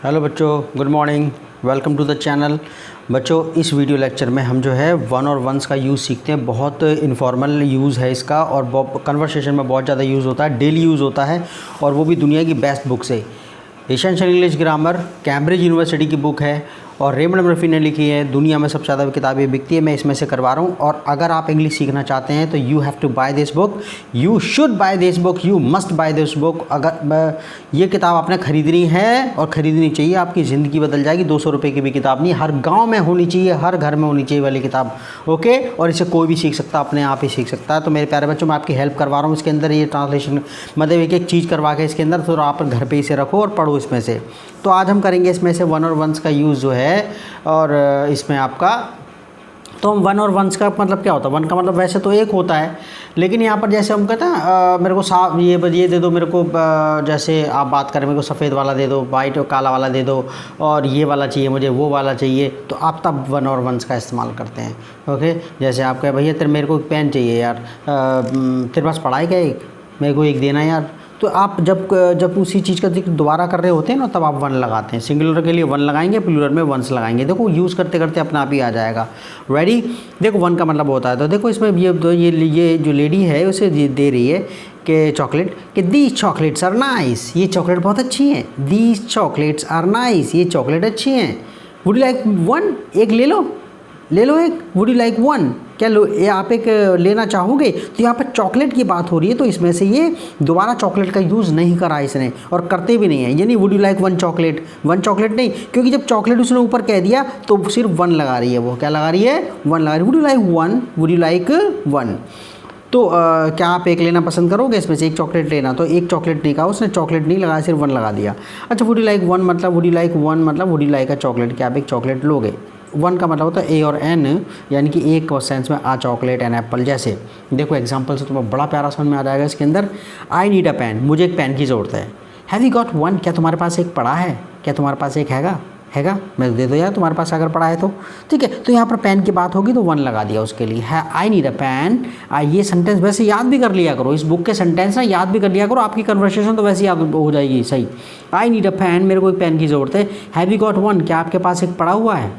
Hello बच्चों, good morning, welcome to the channel. बच्चों, इस वीडियो लेक्चर में हम जो है वन और वंस का यूज़ सीखते हैं। बहुत इनफॉर्मल यूज़ है इसका और कन्वर्सेशन में बहुत ज़्यादा यूज़ होता है, डेली यूज़ होता है और वो भी दुनिया की बेस्ट बुक से। Essential English grammar Cambridge university की बुक है और रेमंड मर्फी ने लिखी है। दुनिया में सबसे ज़्यादा किताबें बिकती है, मैं इसमें से करवा रहा हूँ। और अगर आप इंग्लिश सीखना चाहते हैं तो you have to buy this book, you should buy this book, you must buy this book. अगर ये किताब आपने ख़रीदनी है और ख़रीदनी चाहिए, आपकी ज़िंदगी बदल जाएगी। 200 रुपये की भी किताब नहीं, हर गाँव में होनी चाहिए, हर घर में होनी चाहिए वाली किताब। ओके, और इसे कोई भी सीख सकता, अपने आप ही सीख सकता है। तो मेरे प्यारे बच्चों, मैं आपकी हेल्प करवा रहा हूँ इसके अंदर। ये ट्रांसलेशन मतलब एक एक चीज़ करवा के इसके अंदर, तो आप घर पे इसे रखो और पढ़ो इसमें से। तो आज हम करेंगे इसमें से वन और वंस का यूज़ जो है, और इसमें आपका तो हम वन और वंस का मतलब क्या होता है। वन का मतलब वैसे तो एक होता है, लेकिन यहाँ पर जैसे हम कहते हैं मेरे को साफ ये दे दो मेरे को, जैसे आप बात करें मेरे को सफ़ेद वाला दे दो, वाइट और काला वाला दे दो, और ये वाला चाहिए मुझे, वो वाला चाहिए, तो आप तब वन और वंस का इस्तेमाल करते हैं। ओके, जैसे आप कहें भैया मेरे को एक पेन चाहिए यार, तेरे पास पड़ा है क्या एक, मेरे को एक देना यार। तो आप जब उसी चीज़ का जिक्र दोबारा कर रहे होते हैं ना, तब आप वन लगाते हैं। सिंगुलर के लिए वन लगाएंगे, प्लूरल में वंस लगाएंगे। देखो यूज़ करते करते अपना आप ही आ जाएगा। रेडी, देखो वन का मतलब होता है, तो देखो इसमें ये जो लेडी है उसे दे रही है कि चॉकलेट, कि दीज चॉकलेट्स आर नाइस, ये चॉकलेट बहुत अच्छी हैं। दीज चॉकलेट्स आर नाइस, ये चॉकलेट अच्छी हैं। वुड यू लाइक वन, एक ले लो एक। वुड यू लाइक वन, क्या लो ये आप एक लेना चाहोगे। तो यहाँ पर चॉकलेट की बात हो रही है, तो इसमें से ये दोबारा चॉकलेट का यूज़ नहीं करा इसने, और करते भी नहीं है। ये नहीं would you like one chocolate नहीं, क्योंकि जब चॉकलेट उसने ऊपर कह दिया तो सिर्फ वन लगा रही है। वो क्या लगा रही है, वन लगा रही है। Would you like one, would you like one. तो क्या आप एक लेना पसंद करोगे, इसमें से एक चॉकलेट लेना। तो एक चॉकलेट नहीं कहा उसने, चॉकलेट नहीं लगाया, सिर्फ वन लगा दिया। अच्छा, वुड यू लाइक वन मतलब वुड यू लाइक वन मतलब would you like a chocolate, क्या आप एक चॉकलेट लोगे। वन का मतलब होता है ए और एन, यानी कि एक सेंस में आ चॉकलेट एन एप्पल। जैसे देखो एग्जांपल से तुम्हें बड़ा प्यारा समझ में आ जाएगा इसके अंदर। आई नीड अ पेन, मुझे एक पेन की ज़रूरत है। हैव यू गॉट वन, क्या तुम्हारे पास एक पड़ा है, क्या तुम्हारे पास एक हैगा मैं दे दो यार तुम्हारे पास अगर पड़ा है तो। ठीक है, तो यहाँ पर पेन की बात होगी तो वन लगा दिया उसके लिए है। आई नीड अ पेन, ये सेंटेंस वैसे याद भी कर लिया करो, इस बुक के सेंटेंस ना याद भी कर लिया करो, आपकी कन्वर्सेशन तो वैसे याद हो जाएगी। सही, आई नीड अ पेन, मेरे को एक पेन की ज़रूरत है। हैव यू गॉट वन, क्या आपके पास एक पड़ा हुआ है।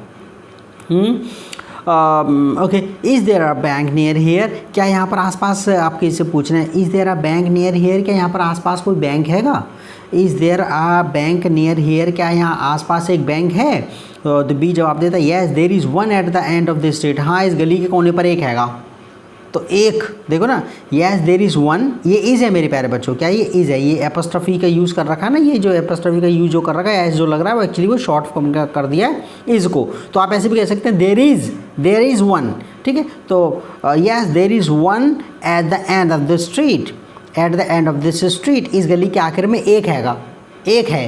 Okay, is there a bank near here, क्या यहाँ पर आसपास आपके इससे पूछना है। Is there a bank near here, क्या यहाँ पर आसपास कोई बैंक हैगा। Is there a bank near here, क्या यहाँ आसपास एक बैंक है। तो बी जवाब देता है yes there is one at the end of the street, हाँ इस गली के कोने पर एक हैगा। तो एक देखो ना, येस देयर इज़ वन, ये इज़ है मेरे प्यारे बच्चों, क्या ये इज़ है। ये एपोस्ट्रोफी का यूज़ कर रखा है ना, ये जो एपोस्ट्रोफी का यूज़ जो कर रखा है, एस जो लग रहा है वो एक्चुअली वो शॉर्ट फॉर्म का कर दिया है इज़ को। तो आप ऐसे भी कह सकते हैं देयर इज़ वन। ठीक है, तो yes there is one at the end of the street, at the end of this street, इस गली के आखिर में एक हैगा, एक है।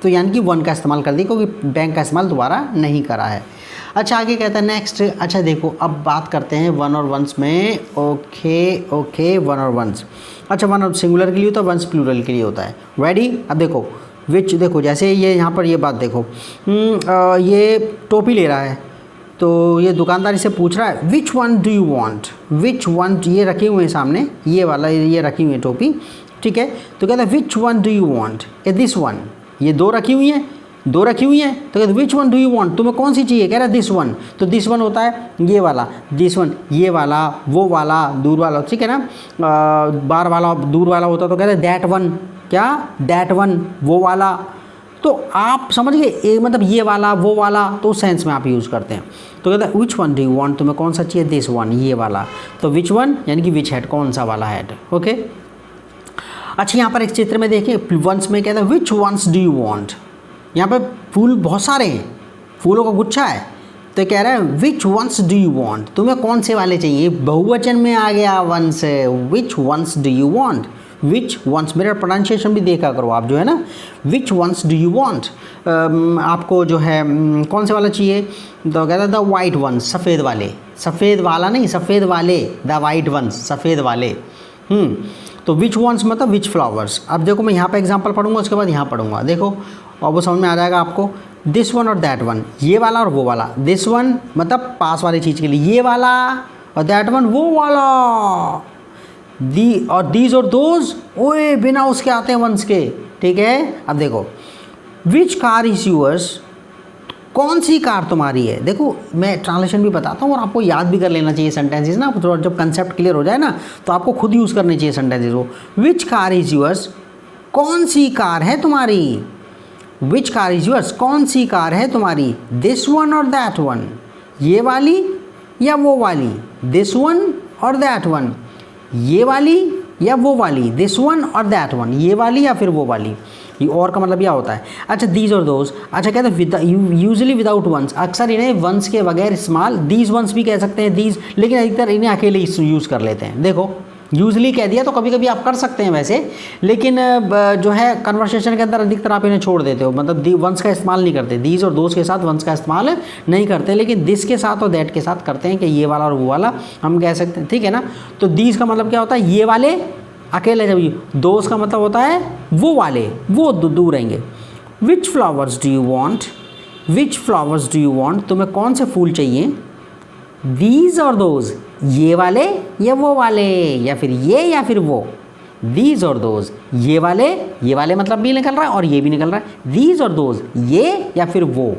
तो यानी कि वन का इस्तेमाल कर दिया, क्योंकि बैंक का इस्तेमाल दोबारा नहीं करा है। अच्छा, आगे कहता है नेक्स्ट। अच्छा देखो, अब बात करते हैं वन और वंस में। ओके, वन और वंस। अच्छा, वन और सिंगुलर के लिए होता है, वंस प्लूरल के लिए होता है। रेडी, अब देखो विच, देखो जैसे ये यहाँ पर ये बात देखो, ये टोपी ले रहा है, तो ये दुकानदार इसे पूछ रहा है which one do you want, which one, ये रखे हुए हैं सामने, ये वाला ये रखी हुई है टोपी। ठीक है, तो कहता है which one do you want, A this one, ये दो रखी हुई हैं, तो कहते हैं which one do you want, तुम्हें कौन सी चाहिए। कह रहा है दिस वन, तो दिस वन होता है ये वाला, दिस वन ये वाला, वो वाला दूर वाला। ठीक है ना, बार वाला दूर वाला होता तो कहते हैं दैट वन, क्या दैट वन वो वाला। तो आप समझ गए, मतलब ये वाला वो वाला, तो उस सेंस में आप यूज़ करते हैं। तो कहते हैं which one do you want, तुम्हें कौन सा चाहिए, दिस वन ये वाला। तो विच वन यानी कि विच हेड, कौन सा वाला हेड। ओके, अच्छा यहाँ पर एक चित्र में देखिए, वंस में कहता है which ones do you want. यहाँ पे फूल बहुत सारे हैं, फूलों का गुच्छा है, तो कह रहा है which ones do you want, तुम्हें कौन से वाले चाहिए। बहुवचन में आ गया ones, which ones do you want, which ones. मेरा प्रोनाउंसिएशन भी देखा करो आप, जो है ना, which ones do you want, आपको जो है कौन से वाला चाहिए। तो कहता है द वाइट वंस, सफ़ेद वाले, सफ़ेद वाला नहीं, सफ़ेद वाले, द वाइट वंस, सफ़ेद वाले। तो विच वंस मतलब विच फ्लावर्स। अब देखो मैं यहाँ पे एग्जांपल पढ़ूंगा, उसके बाद यहाँ पढ़ूंगा, देखो और वो समझ में आ जाएगा आपको। दिस वन और दैट वन, ये वाला और वो वाला। दिस वन मतलब पास वाली चीज़ के लिए ये वाला, और दैट वन वो वाला। दी और दीज और दोज, ओए बिना उसके आते हैं वंस के। ठीक है, अब देखो विच कार इज यूअर्स, कौन सी कार तुम्हारी है। देखो मैं ट्रांसलेशन भी बताता हूँ और आपको याद भी कर लेना चाहिए सेंटेंसेस ना, तो जब कंसेप्ट क्लियर हो जाए ना तो आपको खुद यूज़ करने चाहिए सेंटेंसेस को। विच कार इज़ यूअर्स, कौन सी कार है तुम्हारी। विच कार इज़ यूअर्स, कौन सी कार है तुम्हारी। दिस वन और दैट वन, ये वाली या वो वाली। दिस वन और दैट वन, ये वाली या वो वाली। दिस वन और दैट वन, ये वाली या फिर वो वाली। ये और का मतलब क्या होता है। अच्छा दीज और दोज, अच्छा कहते हैं यूजुअली विदाउट वंस, अक्सर इन्हें वंस के बगैर इस्तेमाल, दीज वंस भी कह सकते हैं दीज, लेकिन अधिकतर इन्हें अकेले यूज़ कर लेते हैं। देखो यूजली कह दिया तो कभी कभी आप कर सकते हैं वैसे, लेकिन जो है कन्वर्सेशन के अंदर अधिकतर आप इन्हें छोड़ देते हो, मतलब वंस का इस्तेमाल नहीं करते। दीज और दोज के साथ वंस का इस्तेमाल नहीं करते, लेकिन दिस के साथ और दैट के साथ करते हैं कि ये वाला और वो वाला हम कह सकते हैं, ठीक है ना। तो दीज का मतलब क्या होता है, ये वाले अकेले, जब दोस्त का मतलब होता है वो वाले, वो दूर रहेंगे। विच flowers do you want, which flowers do you want, तुम्हें कौन से फूल चाहिए। दीज और दोज, ये वाले या वो वाले, या फिर ये या फिर वो। दीज और दोज, ये वाले मतलब भी निकल रहा है और ये भी निकल रहा है। दीज और दोज, ये या फिर वो,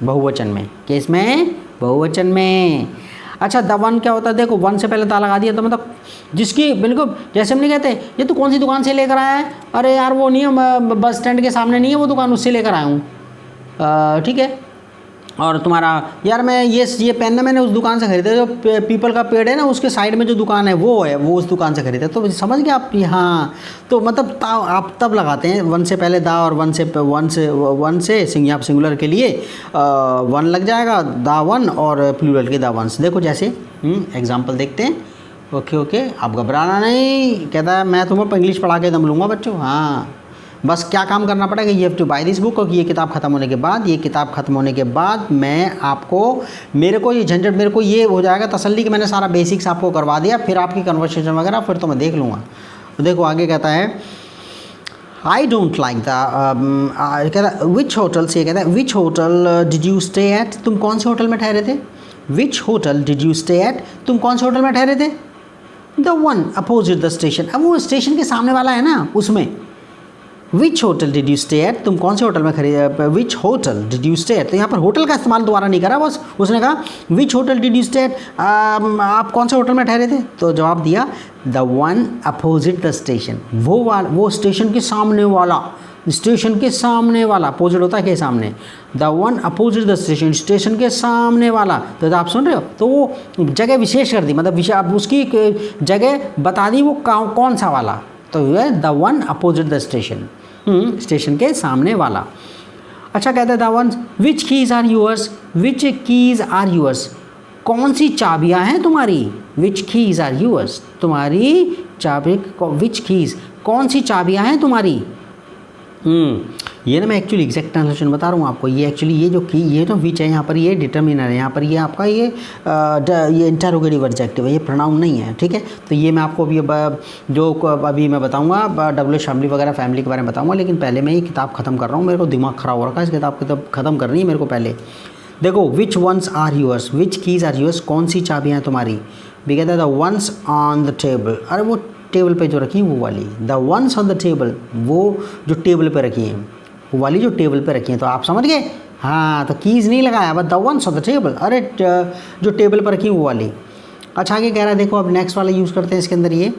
बहुवचन में, किस में, बहुवचन में। अच्छा द वन क्या होता है, देखो वन से पहले दा लगा दिया तो मतलब जिसकी, बिल्कुल जैसे हम नहीं कहते ये तो कौन सी दुकान से लेकर आया है, अरे यार वो नहीं है, बस स्टैंड के सामने नहीं है वो दुकान, उससे लेकर आया हूँ, ठीक है। और तुम्हारा यार मैं ये पेन ना मैंने उस दुकान से खरीदा, जो पीपल का पेड़ है ना उसके साइड में जो दुकान है वो उस दुकान से खरीदा। तो समझ गए आप, हाँ। तो मतलब आप तब लगाते हैं वन से पहले दा, और वन से आप सिंगुलर के लिए वन लग जाएगा, दा वन, और प्लूरल के दा वंस। देखो जैसे एग्जाम्पल देखते हैं। ओके आप घबराना नहीं, कहता है मैं तुम्हें इंग्लिश पढ़ा के दम लूँगा बच्चों। हाँ बस क्या काम करना पड़ेगा, ये have to buy this book, क्योंकि ये किताब ख़त्म होने के बाद मैं आपको, मेरे को ये झंझट, मेरे को ये हो जाएगा तसल्ली कि मैंने सारा बेसिक्स आपको करवा दिया, फिर आपकी कन्वर्सेशन वगैरह फिर तो मैं देख लूँगा। तो देखो आगे कहता है आई डोंट लाइक द, कहता विच होटल से, कहता है which hotel did you stay at, तुम कौन से होटल में ठहरे थे। Which hotel did you stay at, तुम कौन से होटल में ठहरे थे। The one opposite the station, अब वो स्टेशन के सामने वाला है ना उसमें। Which hotel did you stay at, तुम कौन से होटल में खरीदे। Which hotel did you stay at, तो यहाँ पर होटल का इस्तेमाल दोबारा नहीं करा, बस उसने कहा which hotel did you stay at, आप कौन से होटल में ठहरे थे। तो जवाब दिया the one opposite the station, वो स्टेशन के सामने वाला, स्टेशन के सामने वाला, अपोजिट होता है के सामने। The one opposite the station, station के सामने वाला। तो आप सुन रहे हो, तो वो जगह विशेष कर दी, मतलब अब उसकी जगह बता दी वो कौन सा वाला। तो ये the one opposite the station, station के सामने वाला। अच्छा कहते हैं the one which keys are yours, which keys are yours, कौन सी चाबियां हैं तुम्हारी। विच कीज़ आर यूअर्स, तुम्हारी चाबी, विच कीज़, कौन सी चाबियां हैं तुम्हारी। ये ना मैं एक्चुअली एग्जैक्ट ट्रांसलेशन बता रहा हूँ आपको। ये एक्चुअली ये जो की, ये तो विच है, यहाँ पर ये डिटर्मिनर है, यहाँ पर ये आपका ये इंटरोगेटिव एडजेक्टिव है, ये प्रोनाउन नहीं है, ठीक है। तो ये मैं आपको अभी जो अभी मैं बताऊँगा डब्ल्यू फैमिली वगैरह फैमिली के बारे में बताऊँगा, लेकिन पहले मैं ये किताब ख़त्म कर रहा हूँ, मेरे को दिमाग ख़राब हो रखा है, इस किताब ख़त्म करनी है मेरे को पहले। देखो which ones are yours, which keys are yours, कौन सी चाबियाँ हैं तुम्हारी। भी कहता है the ones on the table, अरे वो टेबल पे जो रखी है वो वाली। The ones on the table, वो जो टेबल पे रखी हैं, वो वाली जो टेबल पे रखी हैं। तो आप समझ गए, हाँ। तो कीज़ नहीं लगाया, बस the ones on the table, अरे जो टेबल पर रखी है वो वाली। अच्छा आगे कह रहा है, देखो अब नेक्स्ट वाला यूज़ करते हैं इसके अंदर, ये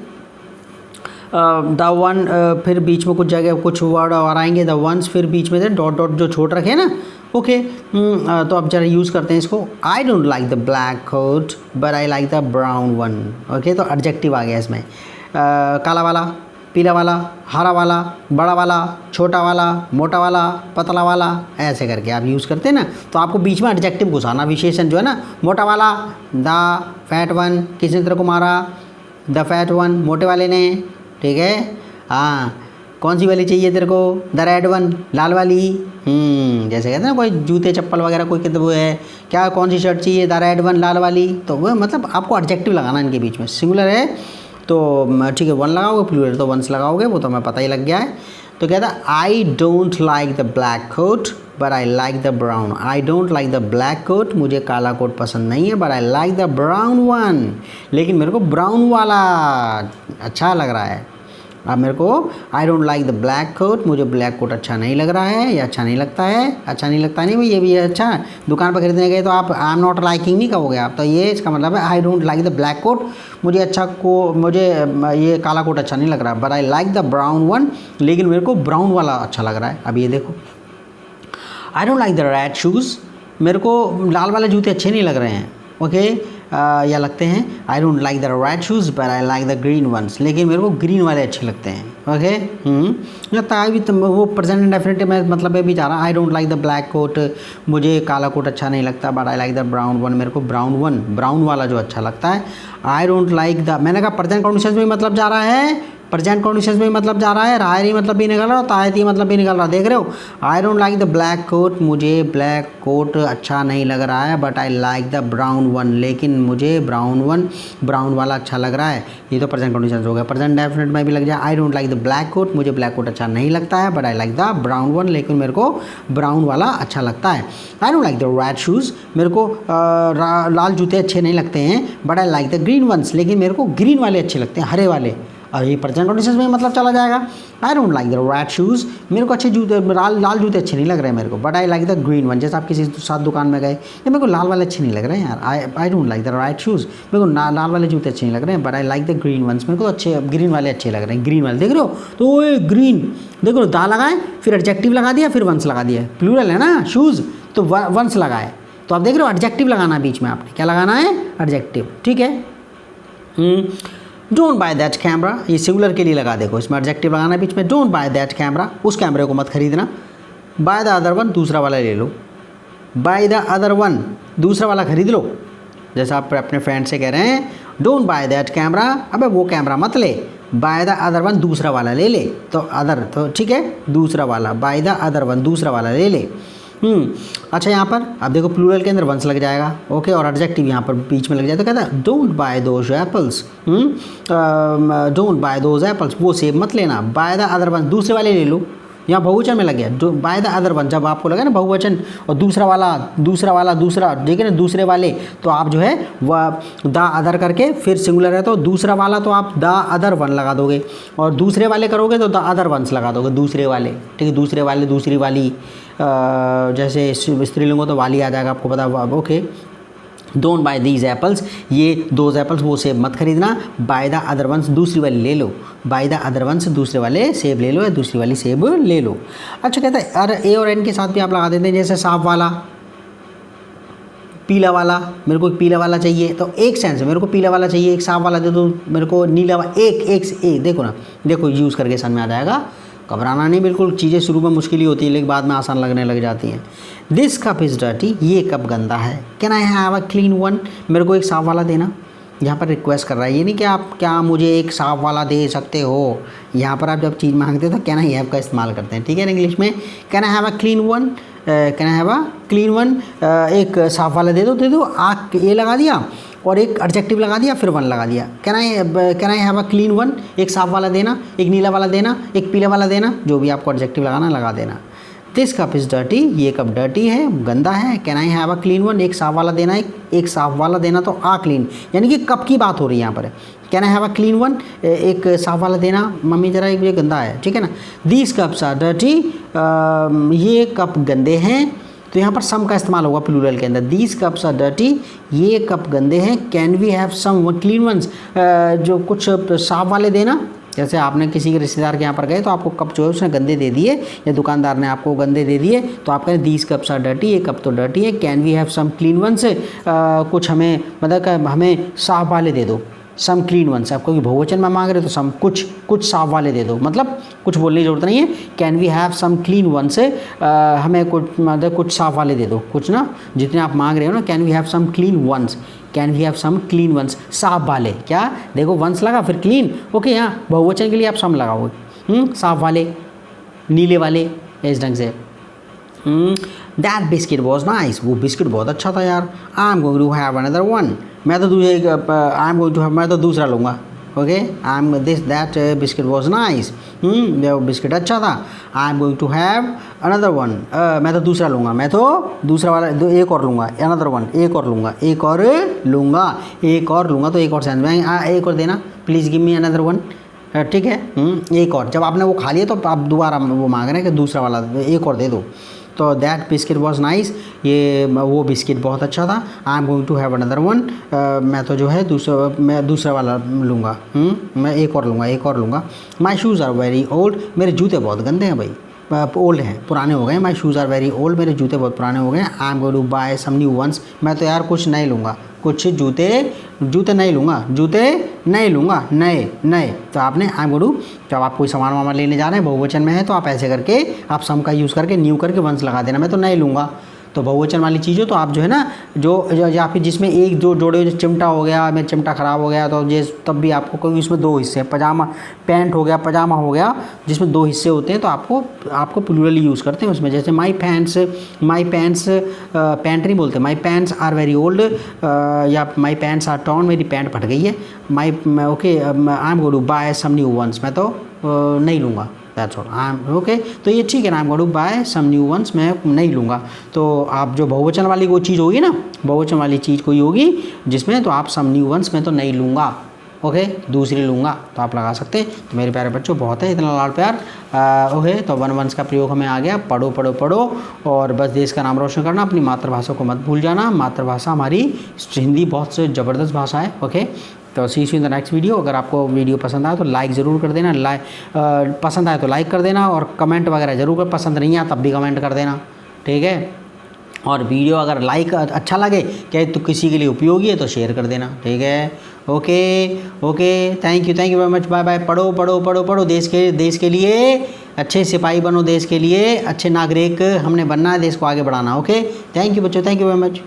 द वन, फिर बीच में कुछ जगह कुछ वर्ड और आएंगे, द वंस, फिर बीच में से डॉट डॉट जो छोड़ रखे हैं ना, ओके। तो अब जरा यूज़ करते हैं इसको। I don't like the black coat but I like the brown one, okay. तो एडजेक्टिव आ गया इसमें, काला वाला, पीला वाला, हरा वाला, बड़ा वाला, छोटा वाला, मोटा वाला, पतला वाला, ऐसे करके आप यूज़ करते हैं ना। तो आपको बीच में एडजेक्टिव घुसाना, विशेषण जो है ना, मोटा वाला, द फैट वन, किसने तेरे को मारा, द फैट वन, मोटे वाले ने, ठीक है। हाँ कौन सी वाली चाहिए तेरे को, द रेड वन, लाल वाली। जैसे कहते हैं ना कोई जूते चप्पल वगैरह कोई कहते वो है क्या, कौन सी शर्ट चाहिए, द रेड वन, लाल वाली। तो वो मतलब आपको एडजेक्टिव लगाना इनके बीच में। सिंगुलर है तो ठीक है वन लगाओगे, प्लूरल तो वंस लगाओगे, वो तो हमें पता ही लग गया है। तो कहता है I don't like the black coat but I like the brown. I don't like the black coat, मुझे काला कोट पसंद नहीं है, but I like the brown one, लेकिन मेरे को ब्राउन वाला अच्छा लग रहा है। अब मेरे को I don't like the black coat, मुझे ब्लैक कोट अच्छा नहीं लग रहा है या अच्छा नहीं लगता है, अच्छा नहीं लगता नहीं भाई, ये भी है अच्छा है। दुकान पर खरीदने गए तो आप आई एम नॉट लाइकिंग नहीं कहोगे आप, तो ये इसका मतलब है I don't like the black coat, मुझे ये काला कोट अच्छा नहीं लग रहा, but I like the brown one, लेकिन मेरे को ब्राउन वाला अच्छा लग रहा है। अब ये देखो, आई don't like the red shoes, मेरे को लाल वाले जूते अच्छे नहीं लग रहे हैं, ओके या लगते हैं। I don't like the red shoes but I like the green ones, लेकिन मेरे को ग्रीन वाले अच्छे लगते हैं, ओके। लगता है भी वो प्रेजेंट इंडेफिनिट में मतलब भी जा रहा, I don't like the black coat, मुझे काला कोट अच्छा नहीं लगता, but I like the brown one, मेरे को ब्राउन वाला जो अच्छा लगता है। आई डोंट लाइक द, मैंने कहा प्रेजेंट कंडीशन में मतलब जा रहा है, प्रेजेंट कंडीशन में मतलब जा रहा है, रायरी मतलब भी निकल रहा है, तायती मतलब भी निकल रहा है, देख रहे हो। I don't like the black coat, मुझे ब्लैक कोट अच्छा नहीं लग रहा है, but I like the brown one, लेकिन मुझे ब्राउन वाला अच्छा लग रहा है। ये तो प्रेजेंट कंडीशन हो गया। प्रेजेंट डेफिनेट में भी लग जाए, I don't like the black coat, मुझे ब्लैक कोट अच्छा नहीं लगता है, but I like the brown one, लेकिन मेरे को ब्राउन वाला अच्छा लगता है। I don't like the red shoes, मेरे को लाल जूते अच्छे नहीं लगते हैं, but I like the green ones, लेकिन मेरे को ग्रीन वाले अच्छे लगते हैं, हरे वाले, और ये प्रेजेंट कंडीशन में मतलब चला जाएगा। आई don't like the red shoes, मेरे को अच्छे जूते लाल जूते अच्छे नहीं लग रहे हैं मेरे को, but I like the green one. जैसे आप किसी साथ दुकान में गए, या मेरे को लाल वाले अच्छे नहीं लग रहे हैं यार, आई don't like the red shoes, मेरे को लाल वाले जूते अच्छे नहीं लग रहे हैं, but I like the green ones, मेरे को अच्छे ग्रीन वाले अच्छे लग रहे हैं। ग्रीन वाले देख रहे हो, तो वो ग्रीन देखो, दा लगाए फिर एडजेक्टिव लगा दिया फिर वंस लगा दिया, प्लूरल है ना शूज़, तो वंस लगाए, तो आप देख रहे हो एडजेक्टिव लगाना बीच में, आपने क्या लगाना है, एडजेक्टिव, ठीक है। डोंट बाय दैट कैमरा, ये सिंगुलर के लिए लगा देखो, इसमें एडजेक्टिव लगाना है बीच में। डोंट बाय दैट कैमरा, उस कैमरे को मत खरीदना। बाय द अदर वन, दूसरा वाला ले लो। बाय द अदर वन, दूसरा वाला खरीद लो। जैसे आप अपने फ्रेंड से कह रहे हैं डोंट बाय दैट कैमरा, अबे वो कैमरा मत ले, बाय द अदर वन, दूसरा वाला ले ले। तो अदर तो ठीक है, दूसरा वाला, बाय द अदर वन, दूसरा वाला ले ले। अच्छा, यहाँ पर अब देखो प्लूरल के अंदर वंस लग जाएगा, ओके, और एडजेक्टिव यहाँ पर बीच में लग जाए, तो कहता है don't buy those apples, don't buy those apples, वो सेब मत लेना। बाय द अदर वन, दूसरे वाले ले लो, यहाँ बहुवचन में लग गया। जो बाय द अदर वन, जब आपको लगा ना बहुवचन और दूसरा वाला दूसरा, ठीक है ना, दूसरे वाले, तो आप जो है वह द अदर करके फिर सिंगुलर है तो दूसरा वाला, तो आप द अदर वन लगा दोगे, और दूसरे वाले करोगे तो द अदर वंस लगा दोगे, दूसरे वाले, ठीक है, दूसरे वाले, दूसरी वाली, जैसे स्त्रीलिंग हो तो वाली आ जाएगा, आपको पता, okay. Don't buy these apples, ये दोज एप्पल्स, वो सेब मत खरीदना। बाय द अदर वंस, दूसरी वाली ले लो। बाय द अदर वंस, दूसरे वाले सेब ले लो या दूसरी वाली सेब ले लो। अच्छा, कहता है अरे ए और एन के साथ भी आप लगा देते हैं, जैसे साफ वाला, पीला वाला, मेरे को एक पीला वाला चाहिए, तो एक सेंस है, मेरे को पीला वाला चाहिए, एक साफ वाला दे दो, मेरे को नीला वाला, एक देखो ना, देखो यूज़ करके समझ में आ जाएगा, घबराना नहीं बिल्कुल। चीज़ें शुरू में मुश्किल ही होती है, लेकिन बाद में आसान लगने लग जाती हैं। दिस कप इज़ डर्टी, ये कप गंदा है। Can I have a clean one, मेरे को एक साफ वाला देना। यहाँ पर रिक्वेस्ट कर रहा है, ये नहीं कि आप क्या मुझे एक साफ वाला दे सकते हो। यहाँ पर आप जब चीज़ मांगते हो तो कैन आई हैव का इस्तेमाल करते हैं, ठीक है, इंग्लिश में। Can I have a clean one, can I have a clean one, एक साफ वाला दे दो, आप ये लगा दिया और एक एडजेक्टिव लगा दिया, फिर वन लगा दिया। Can I have a clean one, एक साफ वाला देना, एक नीला वाला देना, एक पीला वाला देना, जो भी आपको एडजेक्टिव लगाना लगा देना। दिस कप इज़ डर्टी, ये कप डर्टी है, गंदा है। Can I have a clean one, एक साफ वाला देना, एक साफ वाला देना, तो आ क्लीन, यानी कि कप की बात हो रही है यहाँ पर। Can I have a clean one, एक साफ वाला देना, मम्मी जरा ये गंदा है, ठीक है ना। दीज कप्स आर डर्टी, ये कप गंदे हैं, तो यहाँ पर सम का इस्तेमाल होगा प्लूरल के अंदर। दीज कप्स आर डर्टी, ये कप गंदे हैं। Can we have some clean ones, जो कुछ साफ वाले देना। जैसे आपने किसी के रिश्तेदार के यहाँ पर गए तो आपको कप जो है उसने गंदे दे दिए, या दुकानदार ने आपको गंदे दे दिए, तो आप कहें दीज कप्स आर डर्टी, ये कप तो डर्टी है। Can we have some clean ones, कुछ हमें मतलब हमें साफ वाले दे दो, सम क्लीन वंस। आप कोई बहुवचन में मांग रहे हो तो सम, कुछ साफ वाले दे दो, मतलब कुछ बोलने की जरूरत नहीं है। Can we have some clean ones, हमें कुछ मतलब कुछ साफ वाले दे दो, कुछ ना, जितने आप मांग रहे हो ना। Can we have some clean ones, can we have some clean ones, साफ वाले, क्या देखो वंस लगा फिर क्लीन, ओके। यहाँ बहुवचन के लिए आप सम लगाओगे, साफ वाले, नीले वाले, इस ढंग से। दैट बिस्किट वॉज नाइस, वो बिस्किट बहुत अच्छा था यार। I am going to have another one, मैं तो दूसरा लूँगा, okay. I am that biscuit was nice, वो बिस्किट अच्छा था। I am going to have another one, मैं तो दूसरा लूँगा, मैं तो दूसरा वाला एक और लूँगा, अनदर वन, एक और लूँगा, एक और लूँगा, तो एक और सेंस में एक और देना, please give me another one, ठीक है। एक और, जब आपने वो खा लिया तो आप दोबारा वो मांग रहे हैं कि दूसरा वाला एक और दे दो। तो दैट बिस्किट वॉज नाइस, ये वो बिस्किट बहुत अच्छा था। I am going to have another one, मैं तो जो है मैं दूसरा वाला लूँगा, मैं एक और लूँगा। My shoes are very old, मेरे जूते बहुत गंदे हैं भाई, ओल्ड हैं, पुराने हो गए। My shoes are very old, मेरे जूते बहुत पुराने हो गए। I am going to buy some new ones, मैं तो यार कुछ नए लूँगा, कुछ जूते नहीं लूँगा, नए। तो आपने आई एम गोइंग टू, जब आप कोई सामान वामान लेने जा रहे हैं बहुवचन में है तो आप ऐसे करके आप सम का यूज़ करके न्यू करके वंस लगा देना, मैं तो नए लूँगा। तो बहुवचन वाली चीज़ हो तो आप जो है ना जो या फिर जिसमें एक दो जोड़े हुए, चिमटा हो गया, मेरा चिमटा ख़राब हो गया तो ये तब भी आपको कोई उसमें दो हिस्से, पजामा पैंट हो गया, पजामा हो गया, जिसमें दो हिस्से होते हैं तो आपको प्लूरली यूज़ करते हैं उसमें। जैसे माई पैंट्स पैंट नहीं बोलते, my pants are very old, या माई पैंट्स आर टॉर्न, मेरी पैंट फट गई है। Okay, I am going to buy some new ones, मैं तो नहीं लूँगा, that's all. I am okay, तो ये ठीक है ना, I am going to buy some new ones, मैं नहीं लूँगा। तो आप जो बहुवचन वाली कोई चीज़ होगी ना, बहुवचन वाली चीज़ कोई होगी जिसमें तो आप सम न्यू वंस, मैं तो नहीं लूँगा, ओके, दूसरी लूँगा, तो आप लगा सकते हैं। तो मेरे प्यारे बच्चों बहुत है इतना लाड़ प्यार, ओके। तो वन वंस का प्रयोग हमें आ गया, पढ़ो पढ़ो पढ़ो और बस देश का नाम रोशन करना, अपनी मातृभाषा को मत भूल जाना। मातृभाषा हमारी हिंदी बहुत से ज़बरदस्त भाषा है, ओके। तो see you in the next video. अगर आपको वीडियो पसंद आए तो लाइक ज़रूर कर देना, पसंद आए तो लाइक कर देना और कमेंट वगैरह ज़रूर कर, पसंद नहीं आया तब भी कमेंट कर देना, ठीक है। और वीडियो अगर लाइक अच्छा लगे क्या तो किसी के लिए उपयोगी है तो शेयर कर देना, ठीक है। Okay, thank you very much, bye bye. पढ़ो पढ़ो पढ़ो पढ़ो, देश के लिए अच्छे सिपाही बनो, देश के लिए अच्छे नागरिक हमने बनना है, देश को आगे बढ़ाना, ओके। थैंक यू बच्चों, थैंक यू वेरी मच।